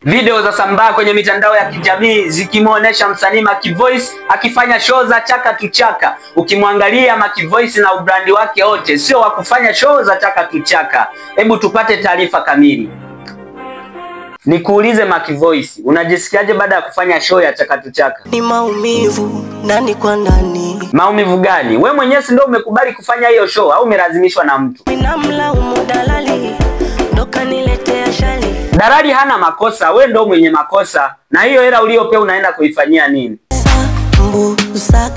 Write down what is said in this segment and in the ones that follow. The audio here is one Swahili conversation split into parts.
Video za sambaa kwenye mitandao ya kijamii zikimuonesha msanii Macky Voice akifanya show za chaka tu chaka. Ukimwangalia Macky Voice na ubrandi wake wote sio wa kufanya show za chaka tu chaka. Hebu tupate taarifa kamili. Nikuulize Macky Voice, unajisikiaje baada ya kufanya show ya chaka tu chaka? Ni maumivu nani kwa nani. Maumivu gani? Wewe mwenyewe ndio umekubali kufanya hiyo show au umelazimishwa na mtu? Ninamlaumu dalali, ndo kaniletea shali. Dalali hana makosa, wewe ndio mwenye makosa. Na hiyo hela uliyopewa unaenda kuifanyia nini?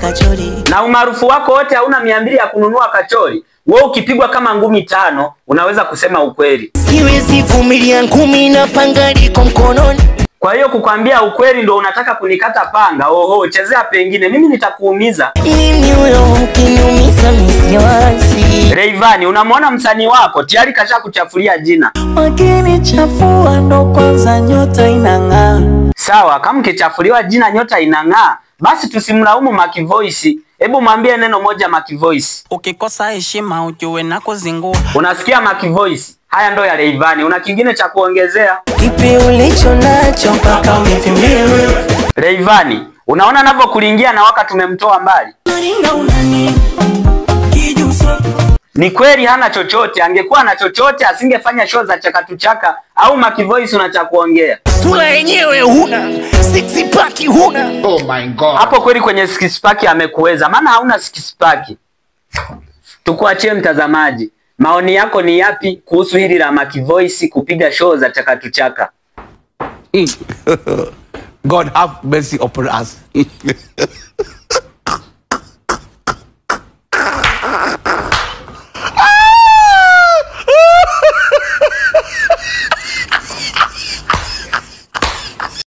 Kachori. Na umaarufu wako wote hauna 200 ya kununua kachori. Wewe ukipigwa kama ngumi 5 unaweza kusema ukweli. Siwezi vumilia ngumi na panga liko mkononi. Kwa hiyo kukwambia ukweli ndio unataka kunikata panga. Oho, chezea pengine mimi nitakuumiza. Mimi huyo ukiniumiza misiwasi. Rayvanny, unamwona msanii wako tayari kashakuchafulia jina. Wakini chafua ndo kwanza nyota inang'aa. Sawa, kama ukichafuliwa jina nyota inang'aa, basi tusimlaumu Macky Voice. Hebu mwambie neno moja Macky Voice. Ukikosa heshima ujue na kuzingua. Unasikia Macky Voice? Haya ndo ya Rayvanny. Una kingine cha kuongezea? Kipi ulicho nacho mpaka umefimewe? Rayvanny, unaona anavyokulingia na waka tumemtoa mbali. Ni kweli hana chochote, angekuwa na chochote asingefanya show za chaka tu chaka. Au Macky Voice una cha kuongea? Sura yenyewe huna, six pack huna. Oh my God. Hapo kweli kwenye six pack amekuweza, maana hauna six pack. Tukuachie mtazamaji. Maoni yako ni yapi kuhusu hili la Macky Voice kupiga show za chaka tu chaka? God have mercy upon us.